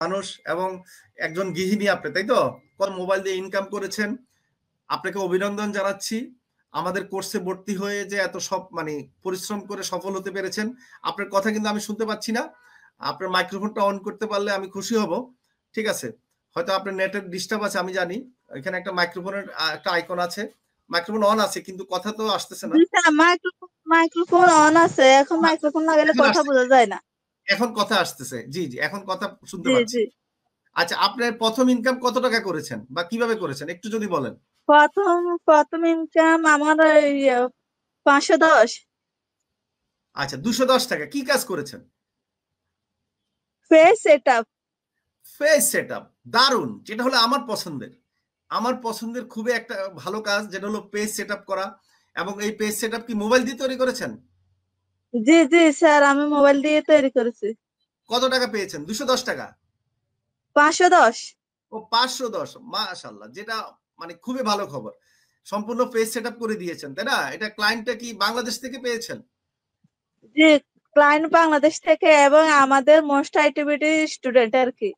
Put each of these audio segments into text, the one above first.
মানুষ এবং একজন গৃহিণী আপনি, তাই তো? মোবাইল দিয়ে ইনকাম করেছেন, আপনাকে অভিনন্দন জানাচ্ছি। আমাদের কোর্সে ভর্তি হয়ে যে এত সব মানে পরিশ্রম করে সফল হতে পেরেছেন। আপনার কথা কিন্তু আমি শুনতে পাচ্ছি না। আপনার মাইক্রোফোনটা অন করতে পারলে আমি খুশি হব। ঠিক আছে, হয়তো আপনার নেটের ডিস্টার্ব আছে, আমি জানি। এখানে একটা মাইক্রোফোনের একটা আইকন আছে, মাইক্রোফোন অন আছে কিন্তু কথা তো আসতেছে না। মাইক্রোফোন অন আছে, এখন মাইক্রোফোন লাগালে কথা বোঝা যায় না। এখন কথা আসতেছে, জি জি, এখন কথা শুনতে জি পাচ্ছি। জি। আচ্ছা, আপনার প্রথম ইনকাম কত টাকা করেছেন বা কিভাবে করেছেন একটু যদি বলেন। প্রথম ইনকাম আমার 510। আচ্ছা, 210 টাকা। কি কাজ করেছেন? Face setup. ফেস সেটআপ, দারুণ। যেটা হলো আমার পছন্দের খুবই একটা ভালো কাজ, যেটা হলো পেজ সেটআপ করা। এবং এই পেজ সেটআপ কি মোবাইল দিয়ে তৈরি করেছেন? জি জি স্যার, আমি মোবাইল দিয়ে তৈরি করেছি। কত টাকা পেয়েছেন? 210 টাকা? 510। ও 510, মাশাআল্লাহ, যেটা মানে খুবই ভালো খবর। সম্পূর্ণ পেজ সেটআপ করে দিয়েছেন, তাই না? এটা ক্লায়েন্টটা কি বাংলাদেশ থেকে পেয়েছেন? জি, ক্লায়েন্ট বাংলাদেশ থেকে এবং আমাদের মোস্ট আইটিভিটি স্টুডেন্ট আর কি।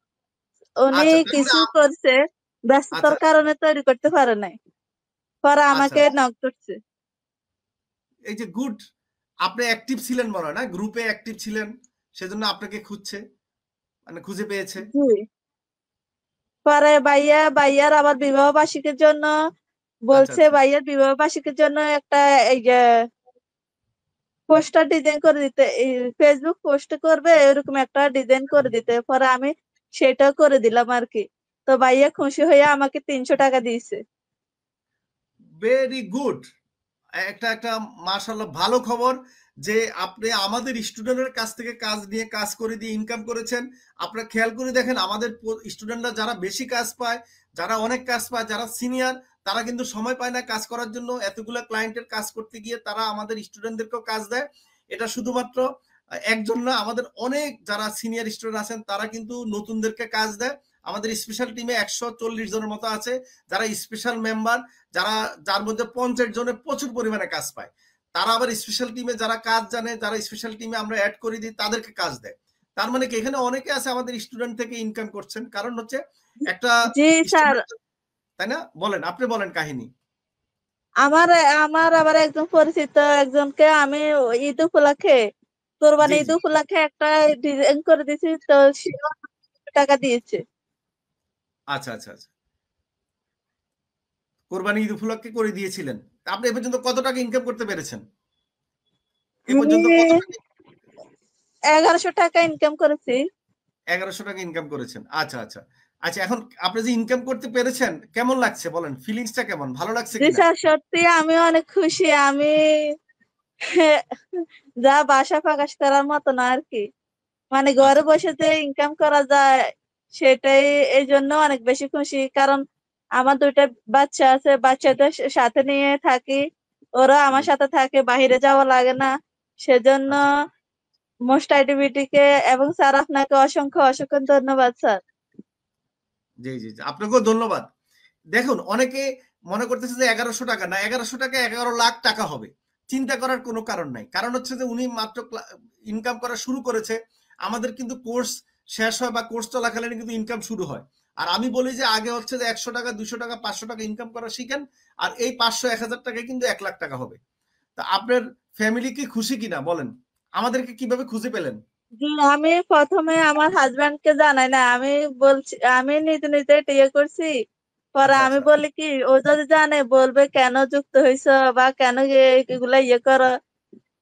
উনি আচ্ছা, তার মানে কিছু করছে, ব্যস্ততার আচ্ছা কারণে তৈরি করতে পারে নাই, পরে আচ্ছা, আমাকে নক করছে। এই যে গুড। আপনি অ্যাক্টিভ ছিলেন মনে হয়, না? গ্রুপে অ্যাক্টিভ ছিলেন, সেজন্য আপনাকে খুঁজছে, মানে খুঁজে পেয়েছে। জি, পরে ভাইয়ার আবার বিবাহ বার্ষিকীর জন্য আচ্ছা বলছে, আচ্ছা, ভাইয়ার বিবাহ বার্ষিকীর জন্য একটা এই যে পোস্টার ডিজাইন করে দিতে, এই ফেসবুক পোস্ট করবে এরকম একটা ডিজাইন করে দিতে, পরে আমি সেটাও করে দিলাম আর কি। তো ভাইয়া খুশি হয়ে আমাকে 300 টাকা দিয়েছে। Very good. একটা একটা মাশাআল্লাহ ভালো খবর যে আপনি আমাদের স্টুডেন্টের কাছ থেকে কাজ নিয়ে কাজ করে দিয়ে ইনকাম করেছেন। আপনারা খেয়াল করে দেখেন, আমাদের স্টুডেন্টরা যারা বেশি কাজ পায়, যারা অনেক কাজ পায়, যারা সিনিয়র, তারা কিন্তু সময় পায় না কাজ করার জন্য। এতগুলো ক্লায়েন্টের কাজ করতে গিয়ে তারা আমাদের স্টুডেন্টদেরকেও কাজ দেয়। এটা শুধুমাত্র একজন না, আমাদের অনেক যারা সিনিয়র স্টুডেন্ট আছেন তারা কিন্তু নতুনদেরকে কাজ দেয়। আমাদের স্পেশাল টিমে 140 জনের মতো আছে যারা স্পেশাল মেম্বার, যার মধ্যে 50 জনে প্রচুর পরিমাণে কাজ পায়। তারা আবার স্পেশাল টিমে যারা কাজ জানে, যারা স্পেশাল টিমে আমরা অ্যাড করে দিই, তাদেরকে কাজ দেয়। তার মানে কি এখানে অনেকে আছে আমাদের স্টুডেন্ট থেকে ইনকাম করছেন, কারণ হচ্ছে একটা জি স্যার, স্টুডেন্ট, তাই না? বলেন, আপনি বলেন কাহিনী। আমার আমার আবার একজন পরিচিত একজনকে আমি ঈদ উপলক্ষে, কোরবানি জি ঈদ জি, উপলক্ষে একটা ডিজাইন করে দিয়েছি, তো সে টাকা দিয়েছে। আচ্ছা আচ্ছা আচ্ছা, কোরবানি ঈদ উপলক্ষে করে দিয়েছিলেন। আপনি এ পর্যন্ত কত টাকা ইনকাম করতে পেরেছেন? এ আমি পর্যন্ত কত টাকা? 1100 টাকা ইনকাম করেছি। 1100 টাকা ইনকাম করেছেন। আচ্ছা আচ্ছা আচ্ছা, এখন আপনি যে ইনকাম করতে পেরেছেন কেমন লাগছে বলেন, ফিলিংসটা কেমন, ভালো লাগছে জি কিনা? স্যার, সত্যি আমি অনেক খুশি। আমি যা ভাষা প্রকাশ করার মতো না আর কি। মানে ঘরে আচ্ছা, বসে যে ইনকাম করা যায়, সেটাই এই জন্য অনেক বেশি খুশি। কারণ আমার 2টা বাচ্চা আছে, বাচ্চাদের সাথে নিয়ে থাকি, ওরা আমার জি, সাথে থাকে, বাহিরে যাওয়া লাগে না। সেজন্য আচ্ছা, মোস্ট আইটিভিটিকে এবং স্যার আপনাকে অসংখ্য অসংখ্য ধন্যবাদ স্যার। জি জি জি, আপনাকেও ধন্যবাদ। দেখুন, অনেকে মনে করতেছে যে 1100 টাকা না, 1100 টাকা 11 লাখ টাকা হবে। চিন্তা করার কোনো কারণ নাই, কারণ হচ্ছে যে উনি মাত্র ইনকাম করা শুরু করেছে। আমাদের কিন্তু কোর্স শেষ হয় বা কোর্স চলাকালীন কিন্তু ইনকাম শুরু হয়। আর আমি বলি যে আগে হচ্ছে যে 100 টাকা 200 টাকা 500 টাকা ইনকাম করা শিখেন, আর এই 500 1000 টাকায় কিন্তু 1 লাখ টাকা হবে। তা আপনার ফ্যামিলি কি খুশি কিনা বলেন? আমাদেরকে কিভাবে খুঁজে পেলেন? জি, আমি প্রথমে আমার হাজবেন্ড কে জানাই না, আমি বলছি আমি নিজে নিজে ইয়ে করছি। পরে আচ্ছা আমি আচ্ছা, বলি কি, ও যদি জানে বলবে কেন যুক্ত হয়েছে বা কেন এগুলা ইয়ে করো।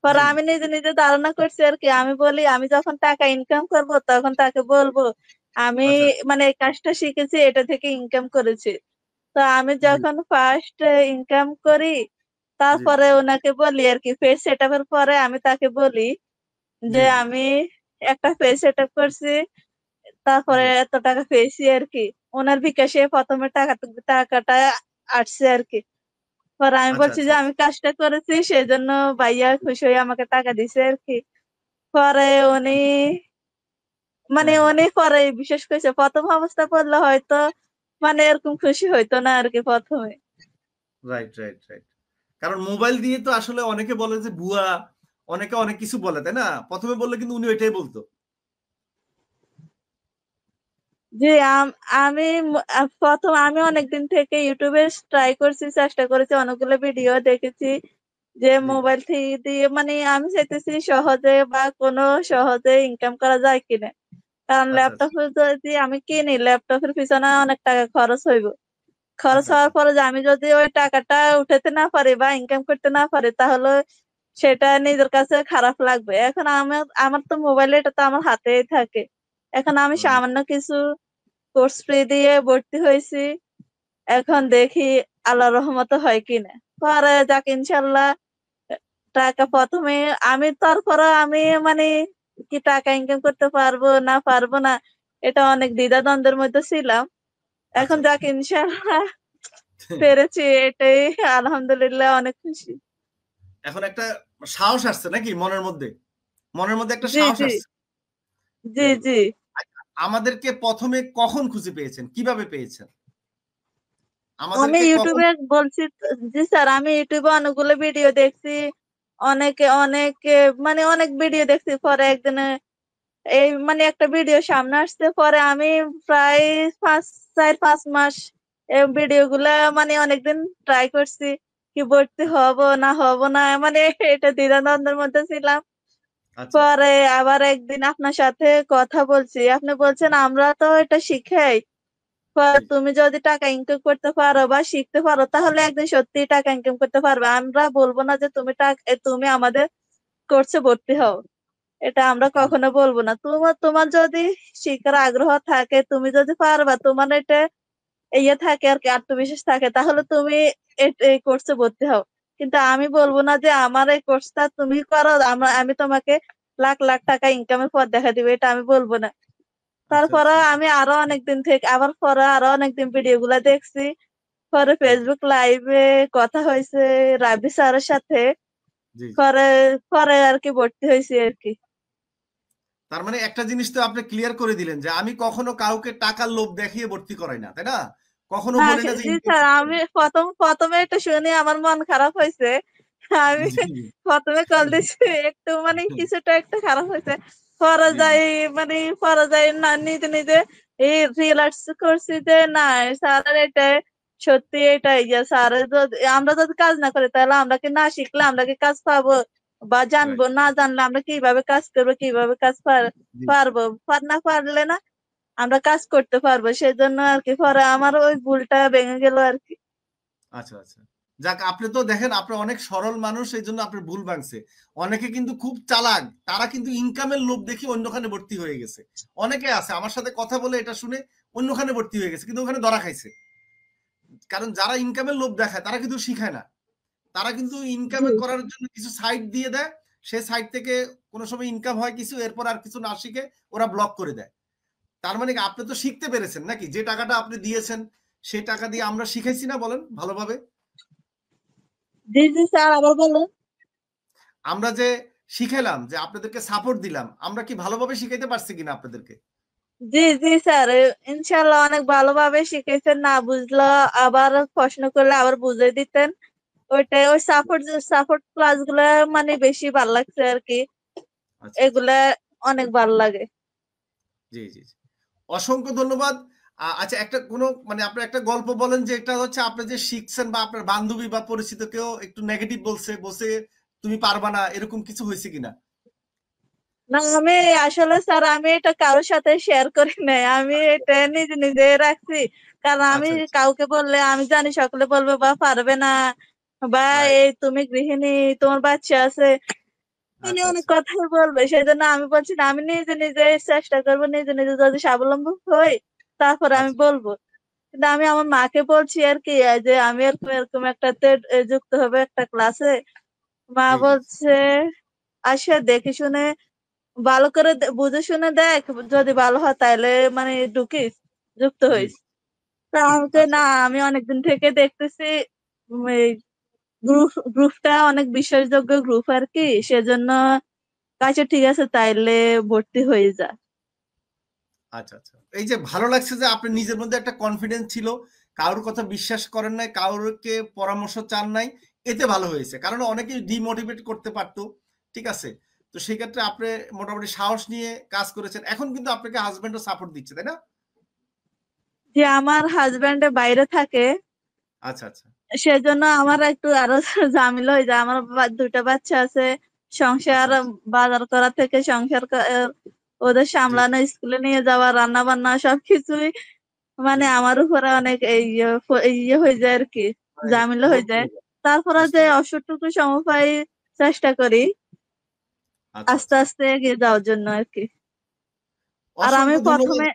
পরে জি জি আমি নিজে নিজে ধারণা করছি আর কি। আমি বলি আমি যখন টাকা ইনকাম করব তখন তাকে বলবো আমি আচ্ছা মানে এই কাজটা শিখেছি, এটা থেকে ইনকাম করেছি। তো আমি জি যখন ফার্স্ট ইনকাম করি, জি জি তারপরে ওনাকে বলি আর কি, ফেস সেটআপের পরে আমি তাকে বলি যে জি জি আমি একটা ফেস সেটআপ করছি, তারপরে জি, এত টাকা পেয়েছি আর কি। ওনার বিকাশে প্রথমে টাকাটা আসছে আর কি। পরে আমি আচ্ছা বলছি আচ্ছা যে আচ্ছা, আমি কাজটা করেছি, সেজন্য ভাইয়া খুশি হয়ে আমাকে টাকা দিছে আর কি। পরে উনি মানে হ্যাঁ হ্যাঁ, উনি পরে বিশেষ করেছে, প্রথম অবস্থা পড়লে হয়তো মানে এরকম খুশি হইতো না আর কি প্রথমে। Right right right. কারণ মোবাইল দিয়ে তো আসলে অনেকে বলে যে ভুয়া, অনেকে অনেক কিছু বলে, তাই না? প্রথমে বললে কিন্তু উনি ওইটাই বলতো। জি, আমি প্রথম আমি অনেকদিন থেকে ইউটিউবে ট্রাই করছি, চেষ্টা করেছি, অনেকগুলো ভিডিও দেখেছি যে জি, মোবাইল থেকে দিয়ে মানে আমি চাইতেছি সহজে বা কোনো সহজে ইনকাম করা যায় কিনা। কারণ আচ্ছা, আচ্ছা, ল্যাপটপ যদি আমি কিনি, ল্যাপটপের পিছনে অনেক টাকা খরচ হইব। খরচ আচ্ছা, হওয়ার আচ্ছা, পরে যে আমি যদি ওই টাকাটা উঠাতে না পারি বা ইনকাম করতে না পারি, তাহলে সেটা নিজের কাছে খারাপ লাগবে। এখন আমার আমার তো মোবাইল, এটা তো আমার হাতেই থাকে। এখন আমি হুম, সামান্য কিছু কোর্স ফি দিয়ে ভর্তি হয়েছি। এখন দেখি আল্লাহর রহমতে হয় কিনা। পরে যাক ইনশাল্লাহ টাকা প্রথমে আমি, তারপরে আমি মানে কি টাকা ইনকাম করতে পারবো না পারবো না, এটা অনেক দ্বিধাদ্বন্দ্বের মধ্যে ছিলাম। আচ্ছা, এখন আচ্ছা। যাক ইনশাল্লাহ পেরেছি, এটাই আলহামদুলিল্লাহ অনেক খুশি। এখন একটা সাহস আসছে নাকি মনের মধ্যে? মনের মধ্যে একটা জি, সাহস জি, আসছে। জি, ভেরি জি। গুড। আমাদেরকে ১ম এ কখন খুঁজে পেয়েছেন? কিভাবে পেয়েছেন? আমি আমাদেরকে কখন ইউটিউবে বলছি জি স্যার, আমি ইউটিউবে অনেকগুলো ভিডিও দেখছি। অনেকে মানে অনেক ভিডিও দেখছি। পরে একদিন এই মানে একটা ভিডিও সামনে আসছে, পরে আমি প্রায় ৪-৫ মাস ভিডিও গুলা মানে অনেকদিন ট্রাই করছি কি ভর্তি হব না হব না, মানে এটা দ্বিধাদ্বন্দ্বের মধ্যে ছিলাম। আচ্ছা, আচ্ছা। পরে আবার একদিন আপনার সাথে কথা বলছি, আপনি বলছেন আমরা তো এটা শিখাই, জি, জি। তুমি যদি টাকা ইনকাম করতে পারো বা শিখতে পারো তাহলে একদিন সত্যি টাকা ইনকাম করতে পারবে। আমরা বলবো না যে তুমি আমাদের কোর্সে ভর্তি হও, এটা আমরা হুম, কখনো বলবো না। তোমার তোমার যদি শিখার আগ্রহ থাকে, তুমি যদি পারবা, তোমার এটা ইয়ে থাকে আর কি, আত্মবিশ্বাস থাকে, তাহলে তুমি এই কোর্সে ভর্তি হও। কিন্তু আমি বলবো না যে আমার এই কোর্সটা তুমি করো, আমি তোমাকে লাখ লাখ টাকা ইনকামের পথ দেখা দিবে, এটা আমি বলবো না। আচ্ছা, তারপরে আচ্ছা। আমি আরো অনেকদিন থেকে আবার পরে আরো অনেকদিন ভিডিও গুলা দেখছি। পরে জি, জি, ফেসবুক লাইভে কথা হয়েছে রাবি স্যারের সাথে। জি, জি। পরে পরে আর কি ভর্তি হয়েছি আর কি। তার মানে একটা জিনিস তো আপনি ক্লিয়ার করে দিলেন যে আমি কখনো কাউকে টাকার লোভ দেখিয়ে ভর্তি করাই না, তাই না? কখনো না বলি না যে জি ইনকাম স্যার, করতে আমি হবে। প্রথমে এটা শুনে আমার মন খারাপ হয়েছে। আমি জি, জি। প্রথমে কল দিছি, একটু মানে কিছুটা একটু খারাপ হয়েছে। পরে জি, জি। যাই মানে পরে যাই না নিজে নিজে এই রিলাক্স করছি যে না, স্যারের এটা সত্যি, এটা ইয়ে স্যার যদি আমরা যদি কাজ না করি তাহলে আমরা কি না শিখলে আমরা কি কাজ পাবো বা জানবো? রাইট। না জানলে আমরা কিভাবে কাজ করবো, কিভাবে কাজ জি, জি। পারবো? না পারলে না আমরা কাজ করতে পারবো। সেজন্য আরকি পরে আমার ওই ভুলটা ভেঙে গেল আরকি। আচ্ছা, আচ্ছা। যাক আপনি তো দেখেন আপনি অনেক সরল মানুষ এইজন্য আপনার ভুল ভাঙছে। অনেকে কিন্তু খুব চালাক। তারা কিন্তু ইনকামের লোভ দেখিয়ে অন্যখানে ভর্তি হয়ে গেছে। অনেকে আছে আমার সাথে কথা বলে এটা শুনে অন্যখানে ভর্তি হয়ে গেছে। কিন্তু ওখানে ধরা খাইছে। কারণ যারা ইনকামের লোভ দেখায় তারা কিন্তু শিখায় না। তারা কিন্তু জি, ইনকাম করার জন্য কিছু সাইট দিয়ে দেয়। সে সাইট থেকে কোনো সময় ইনকাম হয় কিছু, এরপর আর কিছু না শিখে ওরা ব্লক করে দেয়। তার মানে কি আপনি তো শিখতে পেরেছেন নাকি? যে টাকাটা আপনি দিয়েছেন, সেই টাকা দিয়ে আমরা শিখাইছি না বলেন ভালোভাবে? জি, জি স্যার, আবার বলুন। আমরা যে শিখাইলাম, যে আপনাদেরকে সাপোর্ট দিলাম, আমরা কি ভালোভাবে শিখাইতে পারছি কিনা আপনাদেরকে? জি, জি স্যার, ইনশাআল্লাহ অনেক ভালোভাবে শিখাইছেন। না বুঝলে আবার প্রশ্ন করলে আবার বুঝিয়ে দিতেন। ওইটাই ওই সাপোর্ট ক্লাস গুলা মানে বেশি ভাল লাগছে আরকি। আচ্ছা, আচ্ছা। এগুলা অনেক ভাল লাগে। জি, জি, জি। অসংখ্য ধন্যবাদ। আচ্ছা একটা কোনো মানে আপনার একটা গল্প বলেন যে এটা হচ্ছে আপনি যে শিখছেন বা আপনার বান্ধবী বা পরিচিত কেউ একটু নেগেটিভ বলছে, "তুমি পারবা না" এরকম কিছু হইছে কিনা? না আমি আসলে স্যার আমি এটা কারোর সাথে শেয়ার করি নাই। আমি এটা নিজে নিজে রাখছি। কারণ আমি আচ্ছা, আচ্ছা। কাউকে বললে আমি জানি সকলে বলবে বা পারবে না বা রাইট। এই তুমি গৃহিণী, তোমার বাচ্চা আছে। মানে আচ্ছা, অনেক আচ্ছা। কথাই বলবে। সেজন্য আমি বলছি না, আমি নিজে নিজে চেষ্টা করব। নিজে নিজে যদি স্বাবলম্বী হই তারপরে আমি আচ্ছা। বলব। কিন্তু আমি আমার মাকে বলছি আরকি যে আমি এরকম এরকম একটাতে যুক্ত হবে একটা ক্লাসে। মা জি, জি, বলছে আচ্ছা দেখে শুনে ভালো করে বুঝে শুনে দেখ, যদি ভালো হয় তাইলে মানে ঢুকিস, যুক্ত জি, হইস। জি। তা আমাকে আচ্ছা, না, আমি অনেকদিন থেকে দেখতেছি এই গ্রুপটা অনেক বিশ্বাসযোগ্য গ্রুপ আর কি, সেজন্য আচ্ছা ঠিক আছে তাইলে ভর্তি হয়ে যা। আচ্ছা, আচ্ছা। এই যে ভালো লাগছে যে আপনার নিজের মধ্যে একটা কনফিডেন্স ছিল। কারোর কথা বিশ্বাস করেন নাই, কাউকে পরামর্শ চান নাই। এতে ভালো হয়েছে। কারণ অনেকেই ডিমোটিভেট করতে পারত। ঠিক আছে? তো সেক্ষেত্রে আপনি মোটামুটি সাহস নিয়ে কাজ করেছেন। এখন কিন্তু আপনাকে হাসব্যান্ডও সাপোর্ট দিচ্ছে, তাই না? যে আমার হাজবেন্ড বাইরে থাকে, আচ্ছা আচ্ছা সেজন্য আমার একটু আরো ঝামেলা হয়ে যায়। আমার দুটা বাচ্চা আছে, সংসার আচ্ছা আচ্ছা বাজার করা থেকে সংসার ওদের জি সামলানো, স্কুলে নিয়ে যাওয়া, রান্না বান্না সবকিছুই জি মানে জি আমার উপরে অনেক ইয়ে হয়ে যায় আর কি, মানে ঝামেলা হয়ে লোড যায়। পড়ে যায় তারপরে বুঝতে যে পারছি অসুরটুকু সময় পাই চেষ্টা করি আচ্ছা আস্তে আচ্ছা আস্তে এগিয়ে যাওয়ার জন্য আর কি। আর আমি অসংখ্য ধন্যবাদ প্রথমে,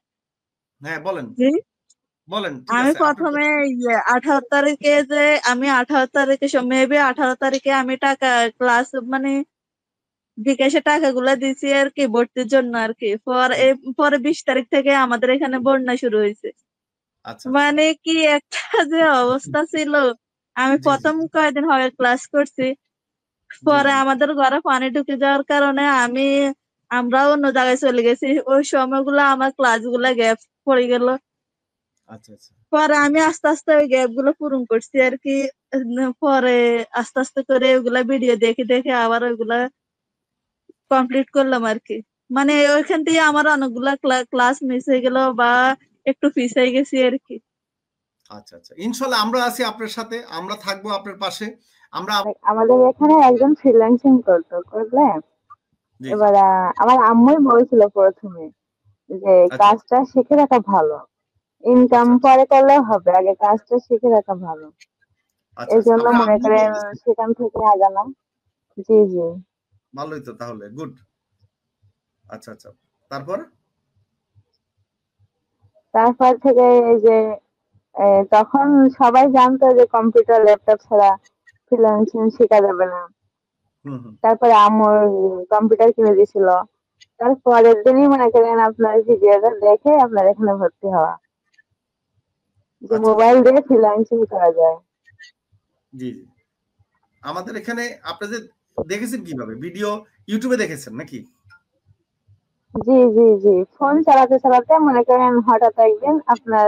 হ্যাঁ বলেন জি, বলেন ঠিক আমি আছে আপনি প্রথমে বলেন 18 তারিখে যে আমি 18 তারিখে মেবি 18 তারিখে আমি টাকা ক্লাস মানে বিকাশে টাকাগুলা দিছি আর কি ভর্তির জন্য আর কি। জি পরে 20 তারিখ থেকে আমাদের এখানে বন্যা শুরু হয়েছে। আচ্ছা আচ্ছা মানে কি একটা যে অবস্থা ছিল, আমি জি জি প্রথম কয়েকদিন হবে ক্লাস করছি, জি পরে জি আমাদের ঘরে পানি ঢুকে যাওয়ার কারণে আমরা অন্য জায়গায় চলে গেছি। ওই সময়গুলো আমার ক্লাসগুলা গ্যাপ পড়ে গেল। আচ্ছা আচ্ছা পরে আমি আস্তে আস্তে ওই গ্যাপ গুলো পূরণ করছি আর কি। পরে আস্তে আস্তে করে ওগুলা ভিডিও দেখে দেখে আবার ওইগুলা কমপ্লিট করলাম আর কি। মানে ওইখান থেকে আমার অনেকগুলা ক্লাস মিস হয়ে গেল বা একটু পিছিয়ে গেছি আর কি। আচ্ছা আচ্ছা ইনশাল্লাহ আমরা আছি আপনার সাথে আমরা থাকবো আপনার পাশে আমরা আমাদের এখানে একজন ফ্রিল্যান্সিং করতো, করলে জি জি এবার আমার আম্মুই বলছিল প্রথমে যে আচ্ছা কাজটা শিখে রাখা ভালো, ইনকাম আচ্ছা আচ্ছা পরে করলেও হবে, আগে কাজটা শিখে রাখা ভালো। আচ্ছা এই আচ্ছা জন্য আপনার মনে আম্মু করেন বলতেছে সেখান থেকে আগালাম। জি জি। ভালোই তো তাহলে গুড আচ্ছা আচ্ছা তারপর তারপর থেকে এই যে তখন সবাই জানতো যে কম্পিউটার ল্যাপটপ ছাড়া ফ্রিল্যান্সিং শেখা যাবে না। হুম হুম তারপরে আম্মুর কম্পিউটার কিনে দিছিল। তার পরের দিনই মনে করেন আপনার ভিডিওটা দেখে আপনার এখানে ভর্তি হওয়া, যে আচ্ছা আচ্ছা মোবাইল দিয়ে ফ্রিল্যান্সিং করা যায়। জি জি আমাদের এখানে আপনাদের দেখেছেন কিভাবে ভিডিও ইউটিউবে দেখেছেন নাকি জি জি জি, ফোন চালাতে চালাতে মনে করেন হঠাৎ একদিন আপনার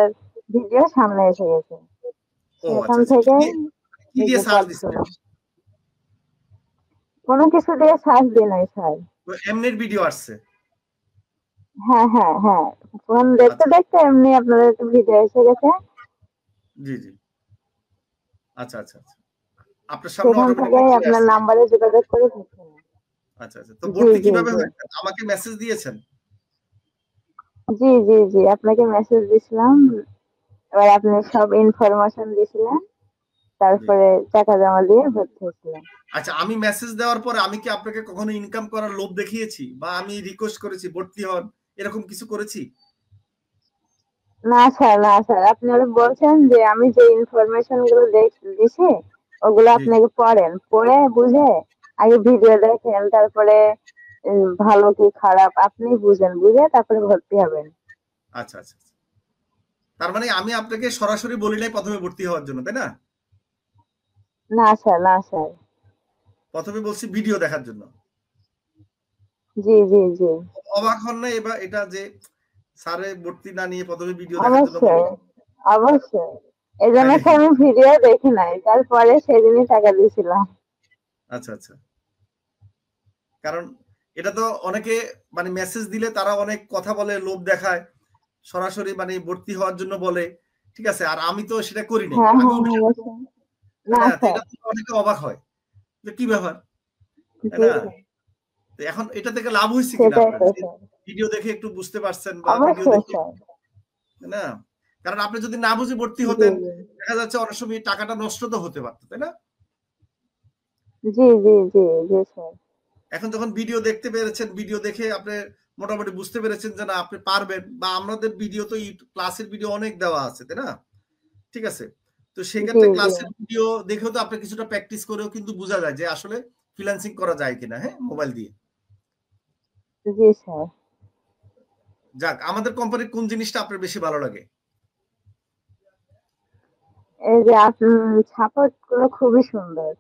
ভিডিও সামনে এসে গেছে, ও সেখান আচ্ছা আচ্ছা থেকে কি এই দিয়ে যে সার্চ কাজ শুরু। দিছিলেন কোনো কিছু দিয়ে সার্চ দিই নাই স্যার। তো এমনির ভিডিও আসছে হ্যাঁ হ্যাঁ হ্যাঁ, ফোন দেখতে আচ্ছা দেখতে এমনি আপনাদের ভিডিও এসে গেছে। জি জি আচ্ছা আচ্ছা আচ্ছা আপনার সামনে সেখান থেকে অটোমেটিকলি চলে আপনার আসছে নাম্বারে যোগাযোগ করে দিচ্ছেন। আচ্ছা আচ্ছা তো জি ভর্তি জি কিভাবে জি হয়েছে আমাকে মেসেজ দিয়েছেন জি জি জি, আপনাকে মেসেজ দিছিলাম, এবার আপনি সব ইনফরমেশন দিছিলেন, জি তারপরে টাকা জমা দিয়ে ভর্তি হয়েছিলাম। আচ্ছা আমি মেসেজ দেওয়ার পরে আমি কি আপনাকে কখনো ইনকাম করার লোভ দেখিয়েছি বা আমি রিকোয়েস্ট করেছি ভর্তি হন এরকম কিছু করেছি না স্যার, না স্যার, আপনি আরো বলছেন যে আমি যে ইনফরমেশন গুলো দিছি ওগুলো জি জি আপনাকে পড়েন, পড়ে বুঝে আগে ভিডিও দেখেন, তারপরে ভালো কি খারাপ আপনি বুঝেন, বুঝে তারপরে ভর্তি হবেন। আচ্ছা আচ্ছা আচ্ছা। তার মানে আমি আপনাকে সরাসরি বলি নাই প্রথমে ভর্তি হওয়ার জন্য তাই না না স্যার, না স্যার। প্রথমে বলছি ভিডিও দেখার জন্য জি জি জি, অবাক হন না এবার এটা যে স্যারে ভর্তি না নিয়ে প্রথমে ভিডিও দেখার জন্য অবশ্যই বললো অবশ্যই। এই তাই জন্য নাকি স্যার আমি ভিডিও দেখি নাই, তারপরে সেদিনই টাকা দিয়েছিলাম। আচ্ছা আচ্ছা কারণ এটা তো অনেকে মানে মেসেজ দিলে তারা অনেক কথা বলে লোভ দেখায় সরাসরি মানে ভর্তি হওয়ার জন্য বলে ঠিক আছে আর আমি তো সেটা করি নাই হ্যাঁ আমি হ্যাঁ উল্টা অবশ্যই। তাই না না তো স্যার। এটা তো অনেকে অবাক হয় যে কি ব্যাপার তাই জি না স্যার, তো এখন এটা থেকে লাভ হয়েছে কিনা সেটাই আপনার তো যে স্যার। ভিডিও দেখে একটু বুঝতে পারছেন বা ভিডিও অবশ্যই দেখে স্যার। তাই না কারণ আপনি যদি না বুঝে ভর্তি জি হতেন জি দেখা যাচ্ছে অনেক সময় টাকাটা নষ্ট তো হতে পারতো তাই না জি জি জি জি স্যার। এখন যখন ভিডিও দেখতে পেরেছেন ভিডিও দেখে আপনি মোটামুটি বুঝতে পেরেছেন যে না আপনি পারবেন বা আমাদের ভিডিও তো ক্লাসের ভিডিও অনেক দেওয়া আছে তাই না ঠিক আছে তো জি সেক্ষেত্রে জি ক্লাসের ভিডিও দেখেও তো আপনি কিছুটা প্র্যাকটিস করেও কিন্তু বোঝা যায় যে আসলে ফ্রিল্যান্সিং করা যায় কিনা হ্যাঁ মোবাইল দিয়ে জি স্যার। যাক আমাদের কোম্পানির কোন জিনিসটা আপনার বেশি ভালো লাগে এই যে সাপোর্ট গুলো খুবই সুন্দর।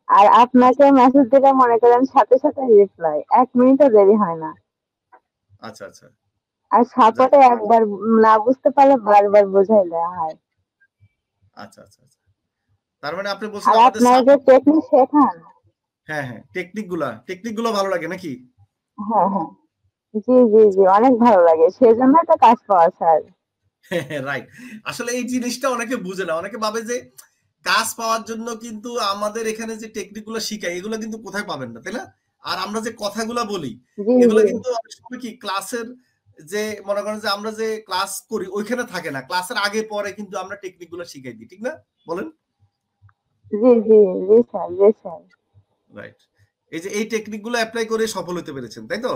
আর আচ্ছা আপনাকে মেসেজ দিলে মনে করেন সাথে সাথে রিপ্লাই, 1 মিনিটও দেরি হয় না। আচ্ছা আচ্ছা আর যাক সাপোর্টে একবার না বুঝতে পারলে বারবার বোঝাই দেওয়া হয়। আচ্ছা আচ্ছা আচ্ছা তার মানে আপনি বলছেন আর আমাদের আপনারা যে সাপোর্ট টেকনিক শেখান, হ্যাঁ হ্যাঁ টেকনিক গুলো ভালো লাগে নাকি হ্যাঁ হ্যাঁ, জি জি জি, অনেক ভালো লাগে, সেজন্য তো কাজ পাওয়া স্যার। রাইট। আসলে এই জিনিসটা অনেকে বুঝে না, অনেকে ভাবে যে কাজ পাওয়ার জন্য কিন্তু আমাদের এখানে যে টেকনিক গুলো শিখাই এগুলো কিন্তু কোথায় পাবেন না, তাই না? আর আমরা যে কথাগুলো বলি জি এগুলো জি কিন্তু অনেক সময় কি ক্লাসের যে মনে করেন যে আমরা যে ক্লাস করি ওইখানে থাকে না, ক্লাসের আগে পরে কিন্তু আমরা টেকনিক গুলো শিখাই দিই, ঠিক না বলেন? জি জি জি স্যার, জি স্যার। রাইট। এই যে এই টেকনিক গুলো অ্যাপ্লাই করে সফল হতে পেরেছেন, তাই তো?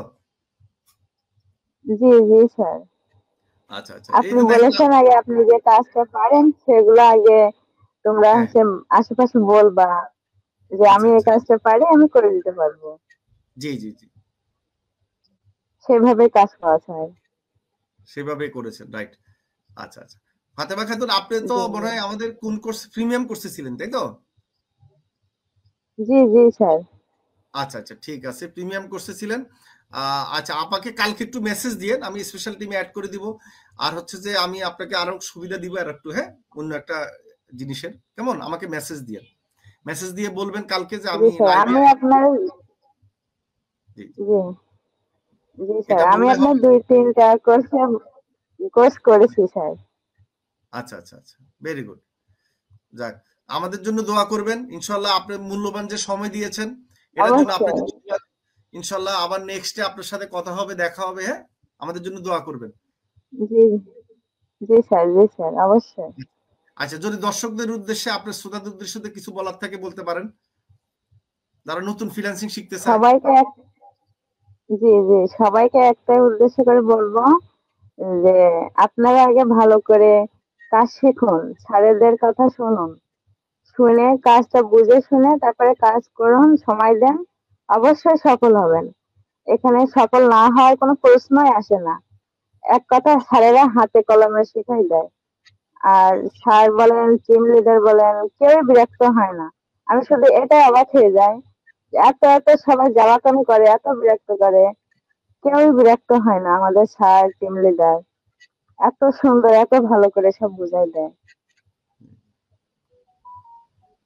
জি জি স্যার। আচ্ছা আচ্ছা, এই আপনি যে দেখেন বলেছেন আগে আপনি যে কাজটা পারেন সেগুলো আগে তোমরা হ্যাঁ, হচ্ছে আশেপাশে বলবা যে আচ্ছা আমি এই আচ্ছা, কাজটা পারি, আমি করে দিতে পারবো। জি জি জি, সেভাবে কাজ করা স্যার। সেভাবে করেছেন, রাইট। আচ্ছা আচ্ছা, ফাতেমা খাতুন আপনি তো জি মনে হয় আমাদের কোন কোর্স প্রিমিয়াম কোর্সে ছিলেন, তাই তো? জি জি স্যার। আচ্ছা আচ্ছা, ঠিক আছে, প্রিমিয়াম কোর্সে ছিলেন। আচ্ছা, আপাকে কালকে একটু মেসেজ দিয়েন, আমি স্পেশাল টিমে অ্যাড করে দিব। আর হচ্ছে যে আমি আপনাকে আরো সুবিধা দিব আর একটু, হ্যাঁ, অন্য একটা জিনিসের, কেমন? আমাকে মেসেজ দিয়েন, মেসেজ দিয়ে বলবেন কালকে যে জি আমি স্যার, লাইভে। আমি আপনার জি জি, জি জি স্যার, এটা আমি বললে আপনার হবে। 2-3টা কোর্স করেছি স্যার। আচ্ছা আচ্ছা আচ্ছা, ভেরি গুড। যাক, আমাদের জন্য দোয়া করবেন ইনশাল্লাহ, আপনি মূল্যবান যে সময় দিয়েছেন এটার জন্য আপনাকে অবশ্যই। ধন্যবাদ। ইনশাল্লাহ আবার নেক্সটে আপনার সাথে কথা হবে, দেখা হবে, হ্যাঁ, আমাদের জন্য দোয়া করবেন। জি জি স্যার, জি স্যার, অবশ্যই। আচ্ছা, যদি দর্শকদের উদ্দেশ্যে আপনার শ্রোতাদের উদ্দেশ্যে কিছু বলার থাকে বলতে পারেন, যারা নতুন ফ্রিল্যান্সিং শিখতে চায়। সবাইকে জি জি, সবাইকে একটাই উদ্দেশ্য করে বলবো যে আপনারা আগে ভালো করে কাজ শিখুন, স্যারেদের কথা শুনুন, শুনে কাজটা বুঝে শুনে তারপরে কাজ করুন, সময় দেন, অবশ্যই সফল হবেন। এখানে সফল না হওয়ার কোনো প্রশ্নই আসে না। এক কথা স্যারেরা হাতে কলমে শিখাই দেয়। আর স্যার বলেন, টিম লিডার বলেন, কেউই বিরক্ত হয় না। আমি শুধু এটাই অবাক হয়ে যাই যে এত এত সবাই জ্বালাতন করে, এত বিরক্ত করে, কেউই বিরক্ত হয় না। আমাদের স্যার, টিম লিডার এত সুন্দর, এত ভালো করে সব বুঝাই দেয়।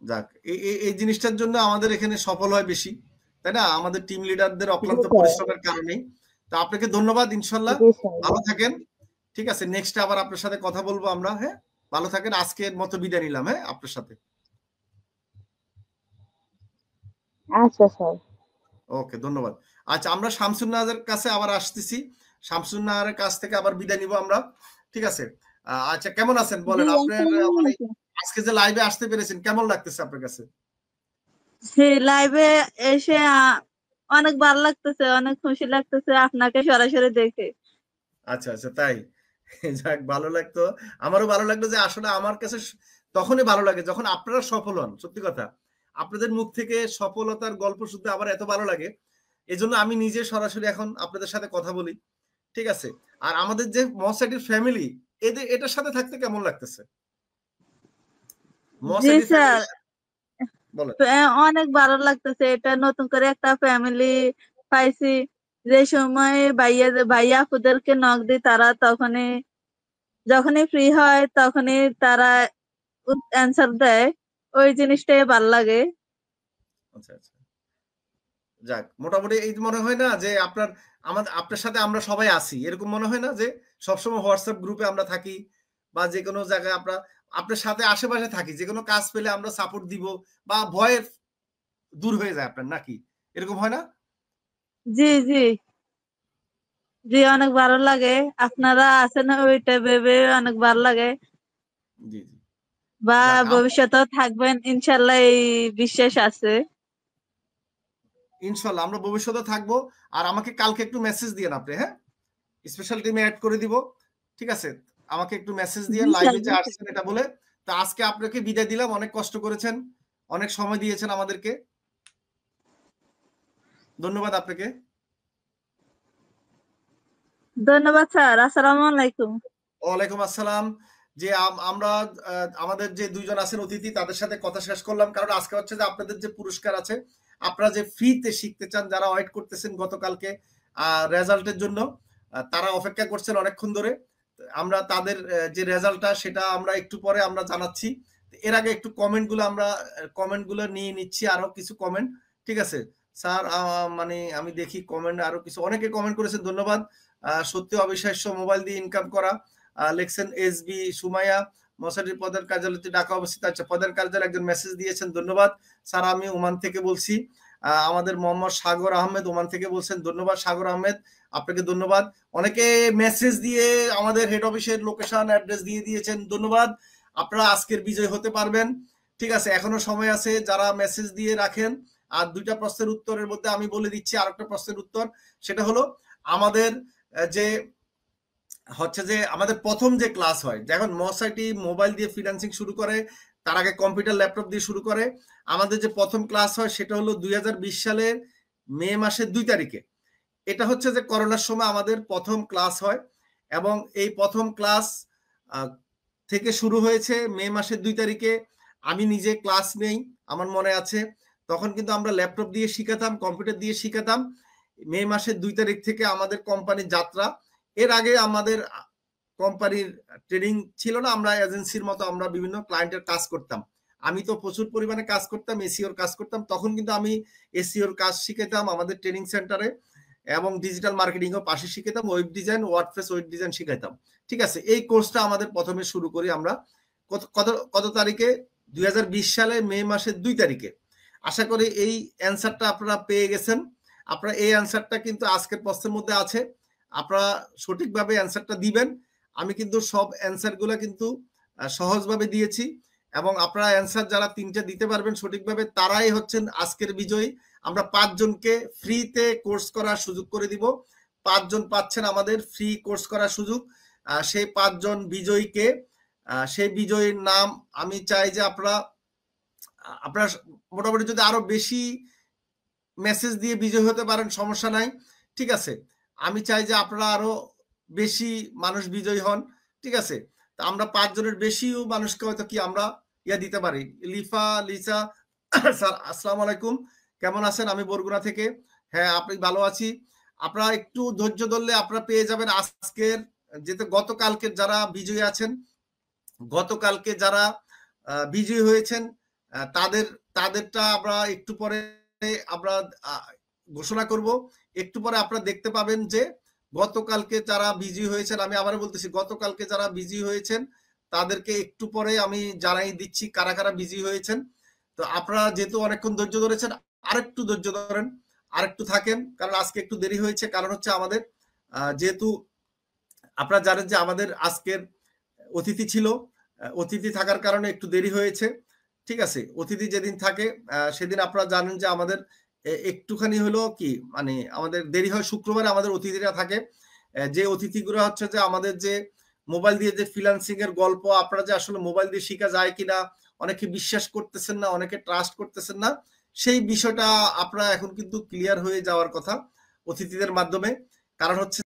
যাক, এই এই এই জিনিসটার জন্য আমাদের এখানে সফল হয় বেশি, তাই না? আমাদের টিম লিডারদের জি অক্লান্ত স্যার, পরিশ্রমের কারণেই। তো আপনাকে ধন্যবাদ, ইনশাল্লাহ জি স্যার, জি ভালো স্যার। থাকেন। ঠিক আছে, নেক্সট আবার আপনার সাথে কথা বলবো আমরা, হ্যাঁ, ভালো থাকেন, আজকের মতো বিদায় নিলাম, হ্যাঁ, আপনার সাথে। আচ্ছা স্যার। ওকে, ধন্যবাদ। আচ্ছা, আমরা শামসুন নাহারের কাছে আবার আসতেছি, শামসুন নাহারের কাছ থেকে আবার বিদায় নিব আমরা, ঠিক আছে? আচ্ছা, কেমন আছেন জি, বলেন? আপনার আসসালামু মানে আলাইকুম। আজকে যে লাইভে আসতে পেরেছেন কেমন লাগতেছে আপনার কাছে? সেই লাইভে এসে অনেক ভালো লাগতেছে, অনেক খুশি লাগতেছে আপনাকে সরাসরি দেখে। আচ্ছা আচ্ছা, তাই? যাক, ভালো লাগতো। আমারও ভালো লাগলো যে আসলে আমার কাছে তখনই ভালো লাগে যখন আপনারা সফল হন, সত্যি কথা। আপনাদের মুখ থেকে সফলতার গল্প শুনতে আবার এত ভালো লাগে, এজন্য আমি নিজে সরাসরি এখন আপনাদের সাথে কথা বলি, ঠিক আছে? আর আমাদের যে মসাইটির ফ্যামিলি, এটার সাথে থাকতে কেমন লাগতেছে? জি মসাইটির স্যার, ফ্যামিলির সাথে বলেন। অনেক ভালো লাগতেছে। এটা নতুন করে একটা ফ্যামিলি পাইছি। যে সময় ভাইয়া ভাইয়া আপুদেরকে নক দিই তারা যখনই ফ্রি হয় তখনই তারা অ্যান্সার দেয়। ওই জিনিসটাই ভাল লাগে। আচ্ছা আচ্ছা, যাক, মোটামুটি এই মনে হয় না যে আপনার সাথে আমরা সবাই আছি, এরকম মনে হয় না যে সবসময় হোয়াটসঅ্যাপ গ্রুপে আমরা থাকি, বা যে কোনো জায়গায় আপনার সাথে আশেপাশে থাকি, যে কোনো কাজ পেলে আমরা সাপোর্ট দিব, বা ভয়ের দূর হয়ে যায় আপনার, নাকি এরকম হয় না? জি জি জি, অনেক ভালো লাগে। আপনারা আছেন ওইটা ভেবে অনেক ভালো লাগে। জি জি, বা যাক, ভবিষ্যতেও থাকবেন ইনশাল্লাহ, এই বিশ্বাস আছে। ইনশাল্লাহ আমরা ভবিষ্যতে থাকবো। আর আমাকে কালকে একটু মেসেজ দিয়েন আপনি, হ্যাঁ, স্পেশাল টিমে অ্যাড করে দিব, ঠিক আছে? আমাকে একটু মেসেজ দিয়ে জি স্যার, লাইভে যে জি স্যার। আসছেন এটা বলে। তো আজকে আপনাকে বিদায় দিলাম, অনেক কষ্ট করেছেন, অনেক সময় দিয়েছেন আমাদেরকে, ধন্যবাদ আপনাকে। ধন্যবাদ স্যার, আসসালামু আলাইকুম। ওয়ালাইকুম আসসালাম। যে আমরা আমাদের যে দুইজন আছেন অতিথি তাদের সাথে কথা শেষ করলাম, কারণ আজকে হচ্ছে যে আপনাদের যে পুরস্কার আছে, আপনারা যে ফ্রিতে শিখতে চান, যারা ওয়েট করতেছেন গতকালকে রেজাল্টের জন্য, তারা অপেক্ষা করছেন অনেকক্ষণ ধরে। আমরা তাদের যে রেজাল্টটা সেটা আমরা একটু পরে আমরা জানাচ্ছি। এর আগে একটু কমেন্টগুলো নিয়ে নিচ্ছি, আরো কিছু কমেন্ট, ঠিক আছে? স্যার, মানে আমি দেখি কমেন্ট আরো কিছু, অনেকে কমেন্ট করেছেন, ধন্যবাদ। সত্যি অবিশ্বাস্য, মোবাইল দিয়ে ইনকাম করা লেখছেন এসবি সুমাইয়া মশারির প্রধান কার্যালয়টি ঢাকা অবস্থিত। আচ্ছা, প্রধান কার্যালয়ে একজন মেসেজ দিয়েছেন, ধন্যবাদ স্যার। আমি ওমান থেকে বলছি। আমাদের মোহাম্মদ সাগর আহমেদ ওমান থেকে বলছেন, ধন্যবাদ সাগর আহমেদ, আপনাকে ধন্যবাদ। অনেকে মেসেজ দিয়ে আমাদের হেড অফিসের লোকেশন অ্যাড্রেস দিয়ে দিয়েছেন, ধন্যবাদ। আপনারা আজকের বিজয় হতে পারবেন, ঠিক আছে, এখনো সময় আছে। যারা মেসেজ দিয়ে রাখেন, আর 2টা প্রশ্নের উত্তরের মধ্যে আমি বলে দিচ্ছি আরেকটা প্রশ্নের উত্তর, সেটা হলো আমাদের যে হচ্ছে যে আমাদের প্রথম যে ক্লাস হয়, যখন মসাইটি মোবাইল দিয়ে ফ্রিল্যান্সিং শুরু করে, তার আগে কম্পিউটার ল্যাপটপ দিয়ে শুরু করে, আমাদের যে প্রথম ক্লাস হয় সেটা হলো 2020 সালের মে মাসের 2 তারিখে। এটা হচ্ছে যে করোনার সময় আমাদের প্রথম ক্লাস হয়, এবং এই প্রথম ক্লাস থেকে শুরু হয়েছে মে মাসের 2 তারিখে। আমি নিজে ক্লাস নেই, আমার মনে আছে, তখন কিন্তু আমরা ল্যাপটপ দিয়ে শিখাতাম, কম্পিউটার দিয়ে শিখাতাম। মে মাসের 2 তারিখ থেকে আমাদের কোম্পানির যাত্রা। এর আগে আমাদের কোম্পানির ট্রেনিং ছিল না, আমরা এজেন্সির মতো আমরা বিভিন্ন ক্লায়েন্টের কাজ করতাম। আমি তো প্রচুর পরিমাণে কাজ করতাম, এসিওর কাজ করতাম, তখন কিন্তু আমি এসিওর কাজ শিখাতাম আমাদের ট্রেনিং সেন্টারে, এবং ডিজিটাল মার্কেটিংও পাশে শিখাতাম, web design, WordPress web design শিখাতাম, ঠিক আছে। এই কোর্সটা আমাদের প্রথমে শুরু করি আমরা কত তারিখে, 2020 সালে মে মাসের 2 তারিখে। আশা করি এই অ্যান্সারটা আপনারা পেয়ে গেছেন। আপনারা এই অ্যান্সারটা কিন্তু আজকের প্রশ্নের মধ্যে আছে, আপনারা সঠিকভাবে অ্যান্সারটা দিবেন। আমি কিন্তু সব অ্যান্সারগুলো কিন্তু সহজভাবে দিয়েছি, এবং আপনারা অ্যান্সার যারা 3টে দিতে পারবেন সঠিকভাবে, তারাই হচ্ছেন আজকের বিজয়ী। আমরা 5 জনকে ফ্রিতে কোর্স করার সুযোগ করে দিব। 5 জন পাচ্ছেন আমাদের ফ্রি কোর্স করার সুযোগ। সেই 5 জন বিজয়ীকে, সেই বিজয়ীর নাম আমি চাই যে আপনারা মোটামুটি যদি আরো বেশি মেসেজ দিয়ে বিজয় হতে পারেন সমস্যা নাই, ঠিক আছে। আমি চাই যে আপনারা আরো বেশি মানুষ বিজয়ী হন, ঠিক আছে। তা আমরা 5 জনের বেশিও মানুষকে হয়তো কি আমরা দিতে পারি। লিসা স্যার আসসালামু আলাইকুম, কেমন আছেন? আমি বরগুনা থেকে। হ্যাঁ, আপনি ভালো আছি। আপনারা একটু ধৈর্য ধরলে আপনারা পেয়ে যাবেন আজকের, যেহেতু গতকালকে যারা বিজয়ী আছেন, গতকালকে যারা বিজয়ী হয়েছেন, তাদেরটা আমরা একটু পরে আমরা ঘোষণা করব। একটু পরে আপনারা দেখতে পাবেন যে গতকালকে যারা বিজয়ী হয়েছেন, আমি আবার বলতেছি, গতকালকে যারা বিজয়ী হয়েছেন তাদেরকে একটু পরে আমি জানাই দিচ্ছি কারা কারা বিজয়ী হয়েছেন। তো আপনারা যেহেতু অনেকক্ষণ ধৈর্য ধরেছেন, আরেকটু ধৈর্য ধরেন, আরেকটু থাকেন, কারণ আজকে একটু দেরি হয়েছে। কারণ হচ্ছে আমাদের যেহেতু আপনারা জানেন যে আমাদের আজকের অতিথি ছিল, অতিথি থাকার কারণে একটু দেরি হয়েছে, ঠিক আছে। অতিথি যেদিন থাকে সেদিন আপনারা জানেন যে আমাদের একটুখানি হলো কি মানে আমাদের দেরি হয়, শুক্রবারে আমাদের অতিথিরা থাকে। যে অতিথিগুলো হচ্ছে যে আমাদের যে মোবাইল দিয়ে যে ফ্রিল্যান্সিং এর গল্প, আপনারা যে আসলে মোবাইল দিয়ে শেখা যায় কিনা, অনেকে বিশ্বাস করতেছেন না, অনেকে ট্রাস্ট করতেছেন না, সেই বিষয়টা আপনারা এখন কিন্তু ক্লিয়ার হয়ে যাওয়ার কথা অতিথিদের মাধ্যমে। কারণ হচ্ছে